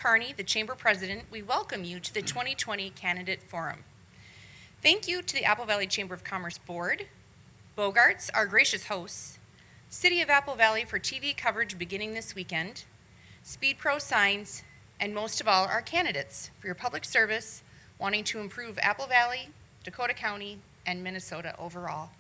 Carney, the Chamber President, we welcome you to the 2020 Candidate Forum. Thank you to the Apple Valley Chamber of Commerce Board, Bogarts, our gracious hosts, City of Apple Valley for TV coverage beginning this weekend, Speed Pro Signs, and most of all, our candidates for your public service wanting to improve Apple Valley, Dakota County, and Minnesota overall.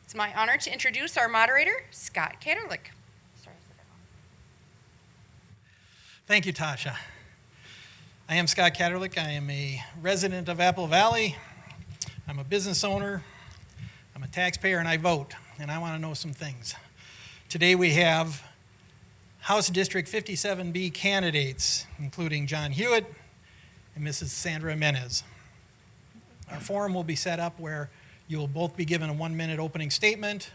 It's my honor to introduce our moderator, Scott Katerlich. Thank you, Tasha. I am Scott Katerlich. I am a resident of Apple Valley. I'm a business owner. I'm a taxpayer, and I vote, and I want to know some things. Today we have House District 57B candidates, including John Hewitt and Mrs. Sandra Jimenez. Our forum will be set up where you will both be given a 1-minute opening statement.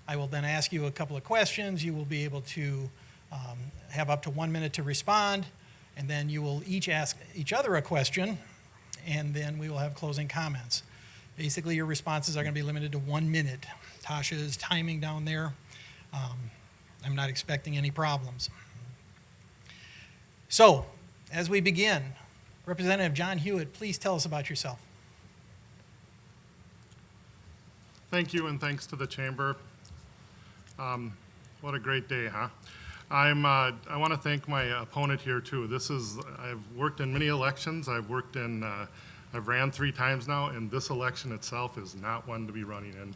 I will then ask you a couple of questions. You will be able to have up to 1 minute to respond, and then you will each ask each other a question, and then we will have closing comments. Basically, your responses are going to be limited to 1 minute. Tasha is timing down there. I'm not expecting any problems. So, as we begin, Representative John Hewitt, please tell us about yourself. Thank you, and thanks to the Chamber. What a great day, huh? I want to thank my opponent here too. I've worked in many elections. I've ran 3 times now, and this election itself is not one to be running in.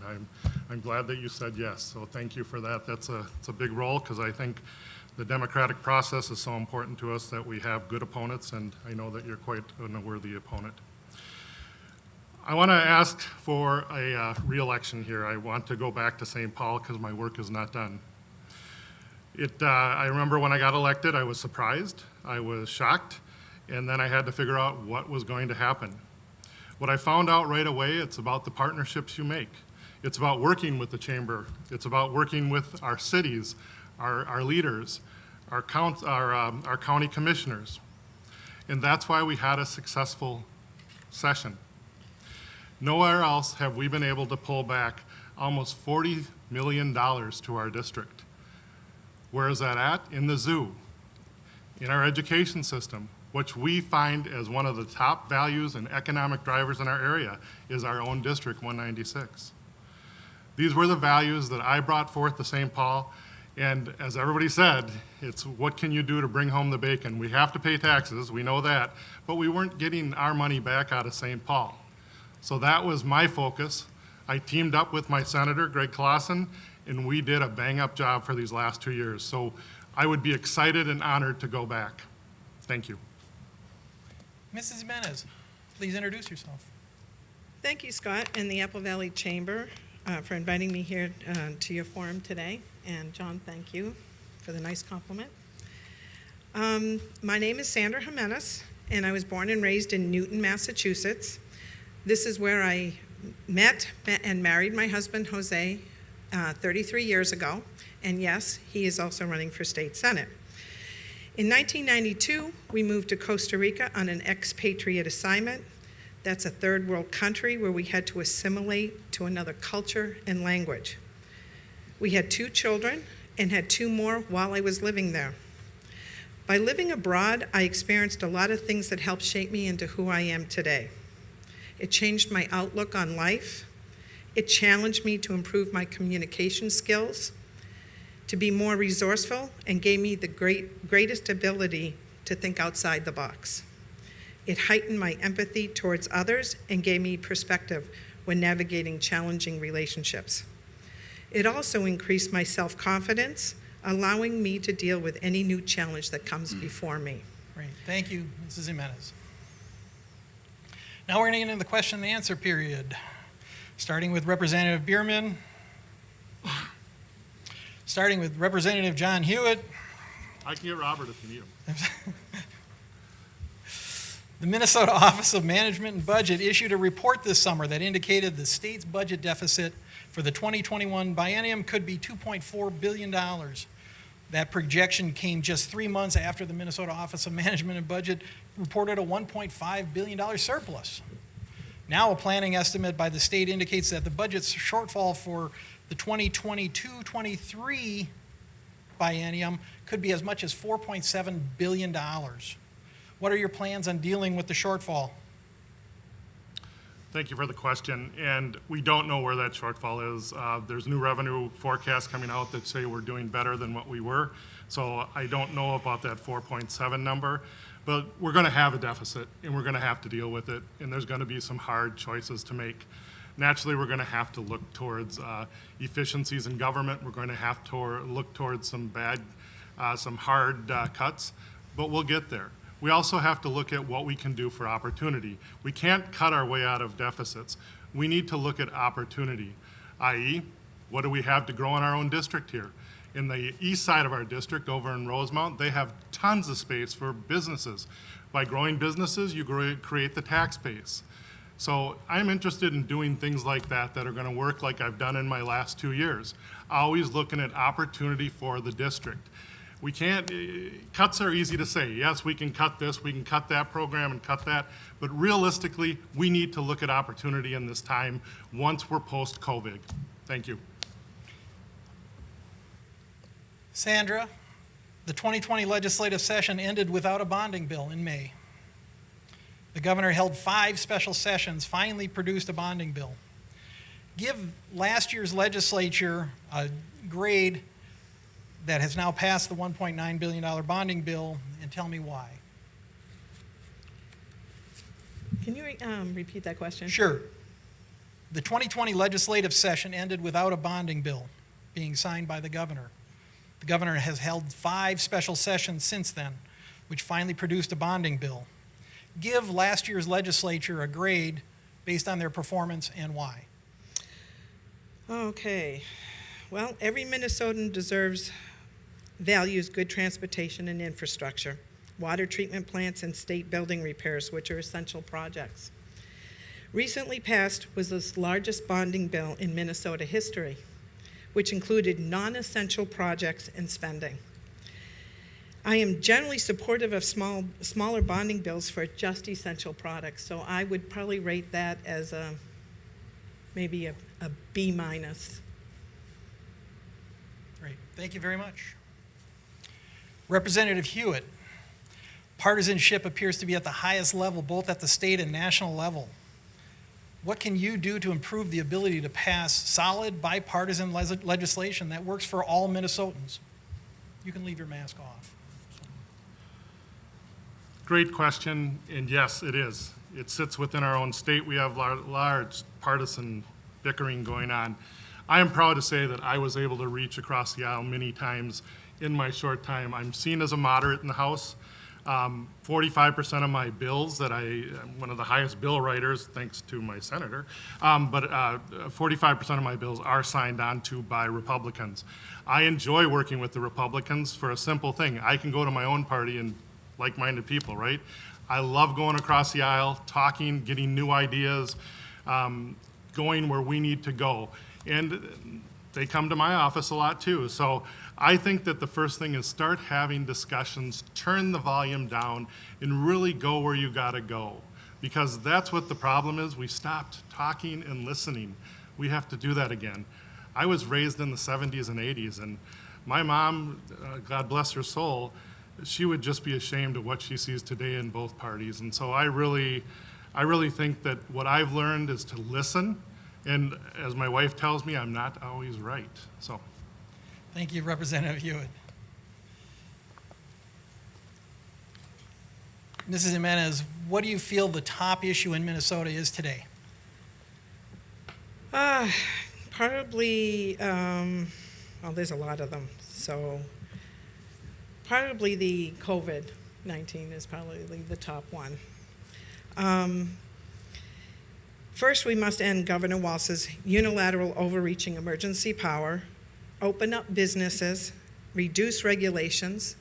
I'm glad that you said yes, so thank you for that. It's a big role, because I think the democratic process is so important to us that we have good opponents, and I know that you're quite a worthy opponent. I want to ask for a re-election here. I want to go back to St. Paul because my work is not done. I remember when I got elected, I was surprised, I was shocked, and then I had to figure out what was going to happen. What I found out right away, it's about the partnerships you make. It's about working with the Chamber. It's about working with our cities, our leaders, our county commissioners. And that's why we had a successful session. Nowhere else have we been able to pull back almost $40 million to our district. Where is that at? In the zoo, in our education system, which we find as one of the top values and economic drivers in our area is our own District 196. These were the values that I brought forth to St. Paul, and as everybody said, it's what can you do to bring home the bacon? We have to pay taxes, we know that, but we weren't getting our money back out of St. Paul. So that was my focus. I teamed up with my senator, Greg Clausen, and we did a bang-up job for these last 2 years. So I would be excited and honored to go back. Thank you. Mrs. Jimenez, please introduce yourself. Thank you, Scott, and the Apple Valley Chamber for inviting me here to your forum today. And John, thank you for the nice compliment. My name is Sandra Jimenez, and I was born and raised in Newton, Massachusetts. This is where I met and married my husband, Jose, 33 years ago, and yes, he is also running for state senate. In 1992, we moved to Costa Rica on an expatriate assignment. That's a third world country where we had to assimilate to another culture and language. We had 2 children and had 2 more while I was living there. By living abroad, I experienced a lot of things that helped shape me into who I am today. It changed my outlook on life. It challenged me to improve my communication skills, to be more resourceful, and gave me the greatest ability to think outside the box. It heightened my empathy towards others and gave me perspective when navigating challenging relationships. It also increased my self-confidence, allowing me to deal with any new challenge that comes before me. Great, thank you, Mrs. Jimenez. Now we're going to get into the question and answer period. Starting with Representative Bierman, starting with Representative John Hewitt. I can get Robert if you need him. The Minnesota Office of Management and Budget issued a report this summer that indicated the state's budget deficit for the 2021 biennium could be $2.4 billion. That projection came just 3 months after the Minnesota Office of Management and Budget reported a $1.5 billion surplus. Now a planning estimate by the state indicates that the budget's shortfall for the 2022-23 biennium could be as much as $4.7 billion. What are your plans on dealing with the shortfall? Thank you for the question, and we don't know where that shortfall is. There's new revenue forecasts coming out that say we're doing better than what we were, so I don't know about that 4.7 number, but we're going to have a deficit, and we're going to have to deal with it, and there's going to be some hard choices to make. Naturally, we're going to have to look towards efficiencies in government. We're going to have to look towards some hard cuts, but we'll get there. We also have to look at what we can do for opportunity. We can't cut our way out of deficits. We need to look at opportunity, i.e., what do we have to grow in our own district here? In the east side of our district, over in Rosemount, they have tons of space for businesses. By growing businesses, you create the tax base. So I'm interested in doing things like that that are going to work like I've done in my last 2 years, always looking at opportunity for the district. We can't, cuts are easy to say. Yes, we can cut this, we can cut that program and cut that, but realistically, we need to look at opportunity in this time once we're post-COVID. Thank you. Sandra, the 2020 legislative session ended without a bonding bill in May. The governor held 5 special sessions, finally produced a bonding bill. Give last year's legislature a grade that has now passed the $1.9 billion bonding bill, and tell me why. Can you repeat that question? Sure. The 2020 legislative session ended without a bonding bill being signed by the governor. The governor has held 5 special sessions since then, which finally produced a bonding bill. Give last year's legislature a grade based on their performance and why. Okay. Well, every Minnesotan values good transportation and infrastructure, water treatment plants, and state building repairs, which are essential projects. Recently passed was the largest bonding bill in Minnesota history, which included non-essential projects and spending. I am generally supportive of smaller bonding bills for just essential products, so I would probably rate that as maybe a B-. Great, thank you very much. Representative Hewitt, partisanship appears to be at the highest level, both at the state and national level. What can you do to improve the ability to pass solid bipartisan legislation that works for all Minnesotans? You can leave your mask off. Great question, and yes, it is. It sits within our own state. We have large partisan bickering going on. I am proud to say that I was able to reach across the aisle many times in my short time. I'm seen as a moderate in the House. 45% of my bills that I'm one of the highest bill writers, thanks to my senator, but 45% of my bills are signed on to by Republicans. I enjoy working with the Republicans for a simple thing. I can go to my own party and like-minded people, right? I love going across the aisle, talking, getting new ideas, going where we need to go. And they come to my office a lot too. So I think that the first thing is start having discussions, turn the volume down, and really go where you gotta go. Because that's what the problem is. We stopped talking and listening. We have to do that again. I was raised in the 70s and 80s, and my mom, God bless her soul, she would just be ashamed of what she sees today in both parties. And so I really think that what I've learned is to listen. And as my wife tells me, I'm not always right. So, thank you, Representative Hewitt. Mrs. Jimenez, what do you feel the top issue in Minnesota is today? Probably, well, there's a lot of them. So probably the COVID-19 is probably the top one. First, we must end Governor Walz's unilateral overreaching emergency power, open up businesses, reduce regulations,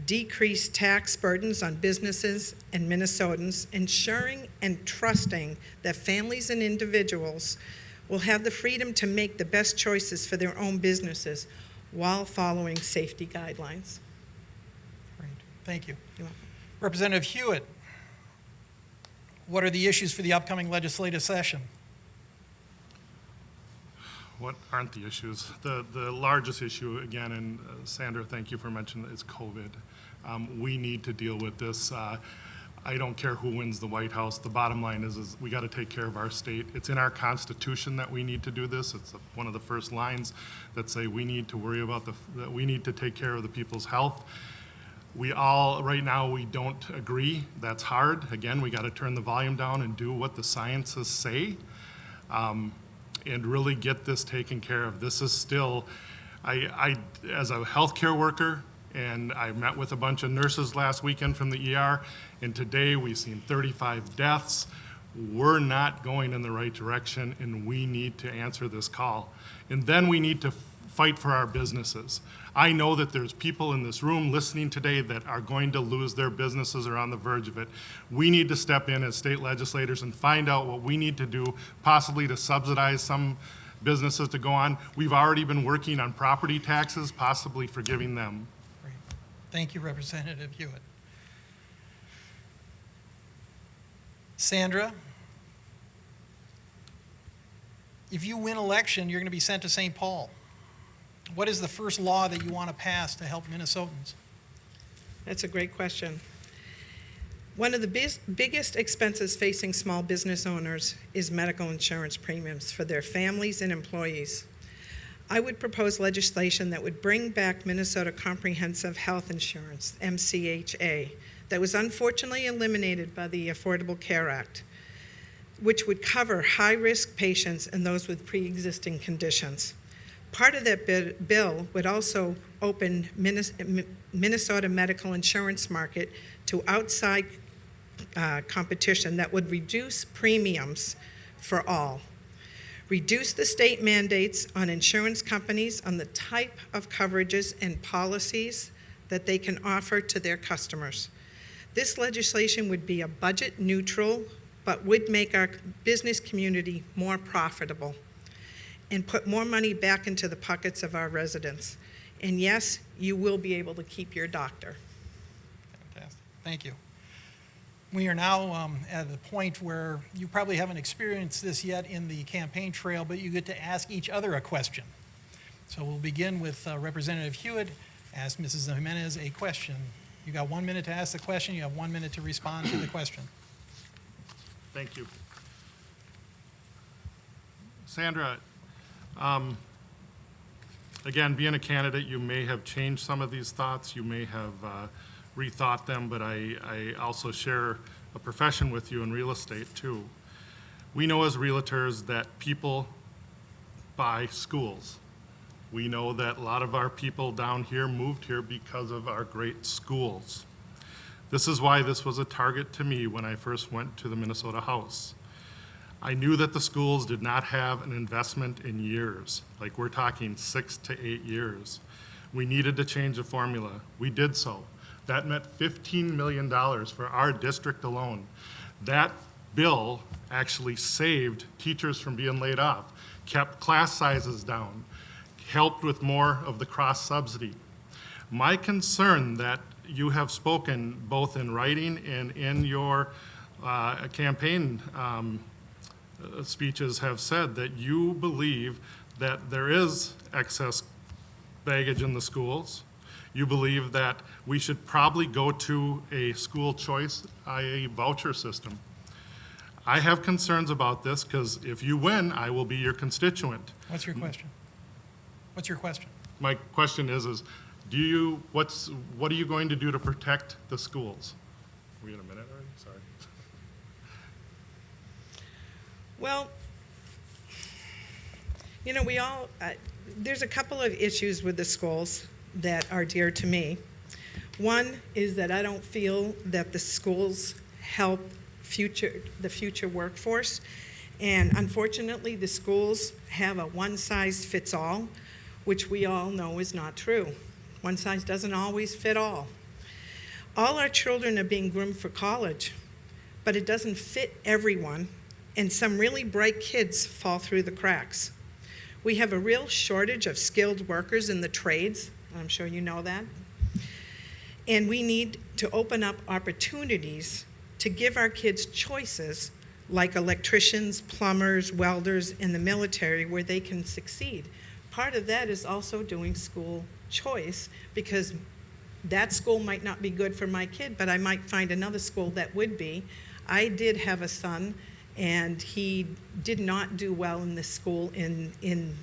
decrease tax burdens on businesses and Minnesotans, ensuring and trusting that families and individuals will have the freedom to make the best choices for their own businesses while following safety guidelines. Great, thank you. You're welcome. Representative Hewitt, what are the issues for the upcoming legislative session? what aren't the issues? The largest issue, again, and Sandra, thank you for mentioning, is COVID. We need to deal with this. I don't care who wins the White House. The bottom line is we got to take care of our state. It's in our Constitution that we need to do this. It's one of the first lines that say we need to worry about that we need to take care of the people's health. We all, right now, we don't agree. That's hard. Again, we got to turn the volume down and do what the sciences say, and really get this taken care of. This is still, I as a healthcare worker, and I met with a bunch of nurses last weekend from the ER, and today we've seen 35 deaths. We're not going in the right direction, and we need to answer this call. And then we need to fight for our businesses. I know that there's people in this room listening today that are going to lose their businesses or on the verge of it. We need to step in as state legislators and find out what we need to do, possibly to subsidize some businesses to go on. We've already been working on property taxes, possibly forgiving them. Great. Thank you, Representative Hewitt. Sandra, if you win election, you're going to be sent to St. Paul. What is the first law that you want to pass to help Minnesotans? That's a great question. One of the biggest expenses facing small business owners is medical insurance premiums for their families and employees. I would propose legislation that would bring back Minnesota Comprehensive Health Insurance, MCHA, that was unfortunately eliminated by the Affordable Care Act, which would cover high-risk patients and those with pre-existing conditions. Part of that bill would also open Minnesota medical insurance market to outside competition that would reduce premiums for all, reduce the state mandates on insurance companies on the type of coverages and policies that they can offer to their customers. This legislation would be a budget neutral, but would make our business community more profitable and put more money back into the pockets of our residents. And yes, you will be able to keep your doctor. Fantastic. Thank you. We are now at the point where you probably haven't experienced this yet in the campaign trail, but you get to ask each other a question. So we'll begin with Representative Hewitt. Ask Mrs. Jimenez a question. You got 1 minute to ask the question. You have 1 minute to respond to the question. Thank you. Sandra, again, being a candidate, you may have changed some of these thoughts. You may have rethought them, but I also share a profession with you in real estate too. We know as realtors that people buy schools. We know that a lot of our people down here moved here because of our great schools. This is why this was a target to me when I first went to the Minnesota House. I knew that the schools did not have an investment in years, like we're talking 6 to 8 years. We needed to change the formula. We did so. That meant $15 million for our district alone. That bill actually saved teachers from being laid off, kept class sizes down, helped with more of the cross subsidy. My concern that you have spoken both in writing and in your campaign speeches have said that you believe that there is excess baggage in the schools. You believe that we should probably go to a school choice, i.e. voucher system. I have concerns about this because if you win, I will be your constituent. What's your question? What's your question? My question is what are you going to do to protect the schools? Are we in a minute already? Sorry. Well, you know, there's a couple of issues with the schools that are dear to me. One is that I don't feel that the schools help the future workforce. And unfortunately, the schools have a one-size-fits-all, which we all know is not true. One size doesn't always fit all. All our children are being groomed for college, but it doesn't fit everyone, and some really bright kids fall through the cracks. We have a real shortage of skilled workers in the trades. I'm sure you know that. And we need to open up opportunities to give our kids choices like electricians, plumbers, welders, and the military, where they can succeed. Part of that is also doing school choice, because that school might not be good for my kid, but I might find another school that would be. I did have a son, and he did not do well in this school in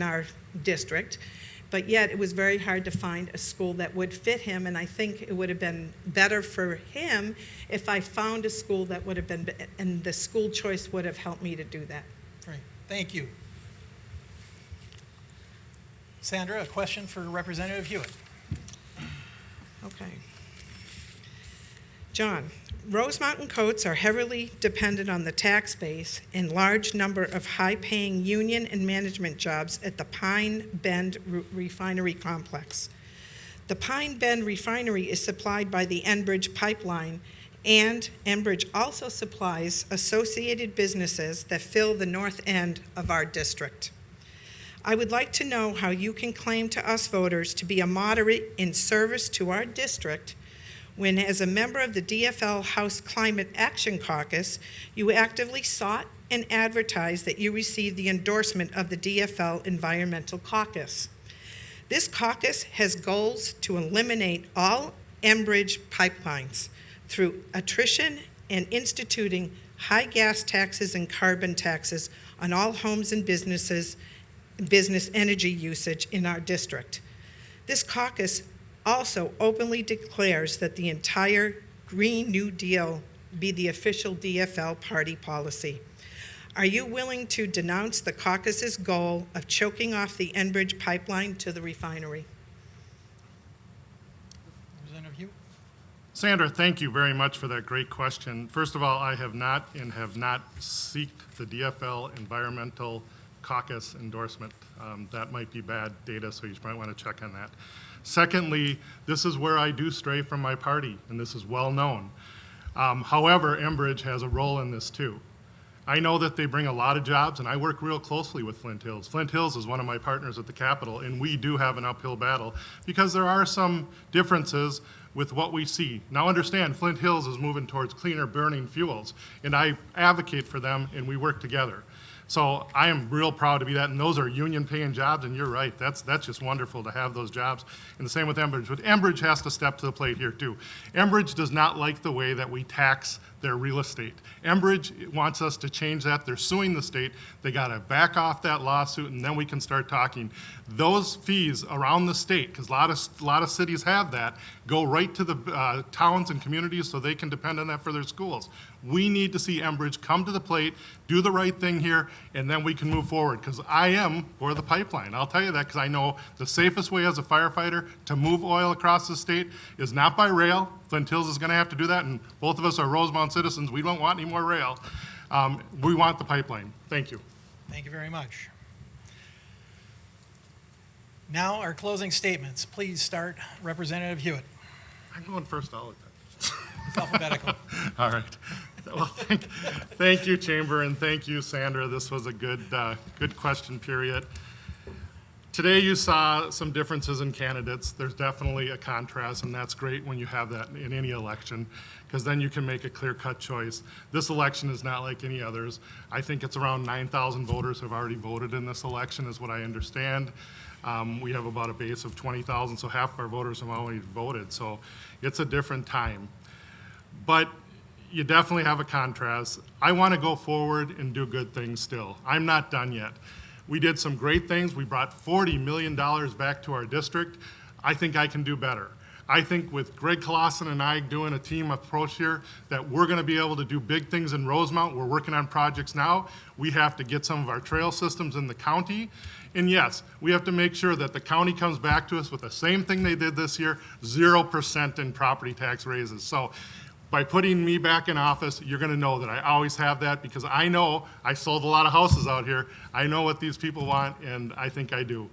our district, but yet it was very hard to find a school that would fit him, and I think it would have been better for him if I found a school that would have been, and the school choice would have helped me to do that. Great, thank you. Sandra, a question for Representative Hewitt. Okay. John, Rosemount and Coates are heavily dependent on the tax base and large number of high-paying union and management jobs at the Pine Bend Refinery Complex. The Pine Bend Refinery is supplied by the Enbridge pipeline, and Enbridge also supplies associated businesses that fill the north end of our district. I would like to know how you can claim to us voters to be a moderate in service to our district when, as a member of the DFL House Climate Action Caucus, you actively sought and advertised that you received the endorsement of the DFL Environmental Caucus. This caucus has goals to eliminate all Enbridge pipelines through attrition and instituting high gas taxes and carbon taxes on all homes and business energy usage in our district. This caucus also openly declares that the entire Green New Deal be the official DFL party policy. Are you willing to denounce the caucus's goal of choking off the Enbridge pipeline to the refinery? Representative Hewitt. Sandra, thank you very much for that great question. First of all, I have not sought the DFL Environmental Caucus endorsement. That might be bad data, so you might want to check on that. Secondly, this is where I do stray from my party, and this is well known. However, Enbridge has a role in this too. I know that they bring a lot of jobs, and I work real closely with Flint Hills. Flint Hills is one of my partners at the Capitol, and we do have an uphill battle because there are some differences with what we see. Now understand, Flint Hills is moving towards cleaner burning fuels, and I advocate for them, and we work together. So I am real proud to be that, and those are union-paying jobs, and you're right, that's just wonderful to have those jobs. And the same with Enbridge, but Enbridge has to step to the plate here too. Enbridge does not like the way that we tax their real estate. Enbridge wants us to change that. They're suing the state. They got to back off that lawsuit, and then we can start talking. Those fees around the state, because a lot of cities have that, go right to the towns and communities so they can depend on that for their schools. We need to see Enbridge come to the plate, do the right thing here, and then we can move forward, because I am for the pipeline. I'll tell you that because I know the safest way as a firefighter to move oil across the state is not by rail. Flint Hills is going to have to do that, and both of us are Rosemount citizens. We don't want any more rail. We want the pipeline. Thank you. Thank you very much. Now our closing statements. Please start, Representative Hewitt. I'm going first all the time. It's alphabetical. All right. Well, thank you, Chamber, and thank you, Sandra. This was a good question period. Today you saw some differences in candidates. There's definitely a contrast, and that's great when you have that in any election, because then you can make a clear-cut choice. This election is not like any others. I think it's around 9,000 voters have already voted in this election, is what I understand. We have about a base of 20,000, so half of our voters have already voted. So it's a different time. But you definitely have a contrast. I want to go forward and do good things still. I'm not done yet. We did some great things. We brought $40 million back to our district. I think I can do better. I think with Greg Clausen and I doing a team approach here that we're going to be able to do big things in Rosemount. We're working on projects now. We have to get some of our trail systems in the county. And yes, we have to make sure that the county comes back to us with the same thing they did this year, 0% in property tax raises. So by putting me back in office, you're going to know that I always have that, because I know I sold a lot of houses out here. I know what these people want, and I think I do.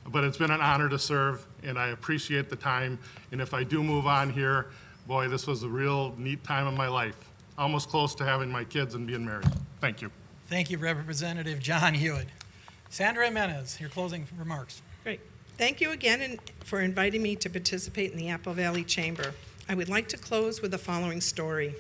But it's been an honor to serve, and I appreciate the time. And if I do move on here, boy, this was a real neat time of my life. Almost close to having my kids and being married. Thank you. Thank you, Representative John Hewitt. Sandra Jimenez, your closing remarks. Great. Thank you again for inviting me to participate in the Apple Valley Chamber. I would like to close with the following story.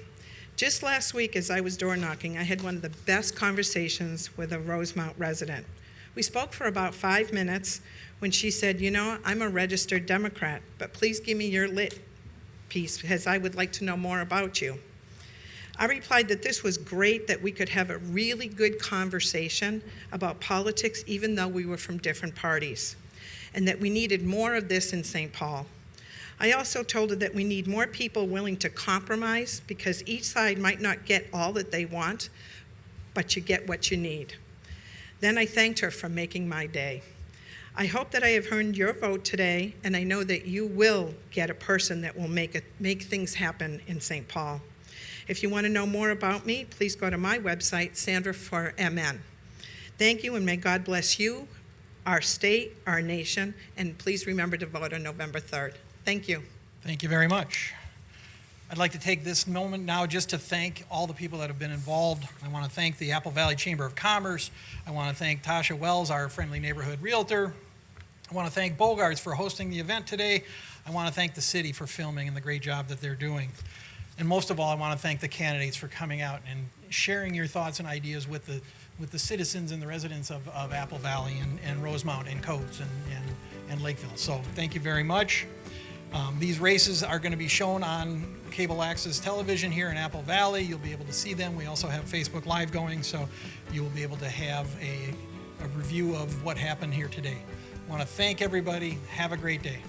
Just last week, as I was door knocking, I had one of the best conversations with a Rosemount resident. We spoke for about 5 minutes when she said, "You know, I'm a registered Democrat, but please give me your lit piece because I would like to know more about you." I replied that this was great that we could have a really good conversation about politics even though we were from different parties, and that we needed more of this in St. Paul. I also told her that we need more people willing to compromise because each side might not get all that they want, but you get what you need. Then I thanked her for making my day. I hope that I have earned your vote today, and I know that you will get a person that will make things happen in St. Paul. If you want to know more about me, please go to my website, Sandra for MN. Thank you, and may God bless you, our state, our nation, and please remember to vote on November 3rd. Thank you. Thank you very much. I'd like to take this moment now just to thank all the people that have been involved. I want to thank the Apple Valley Chamber of Commerce. I want to thank Tasha Wells, our friendly neighborhood realtor. I want to thank Bogarts for hosting the event today. I want to thank the city for filming and the great job that they're doing. And most of all, I want to thank the candidates for coming out and sharing your thoughts and ideas with the citizens and the residents of Apple Valley and Rosemount and Coates and Lakeville. So thank you very much. These races are going to be shown on cable access television here in Apple Valley. You'll be able to see them. We also have Facebook Live going, so you will be able to have a review of what happened here today. I want to thank everybody. Have a great day.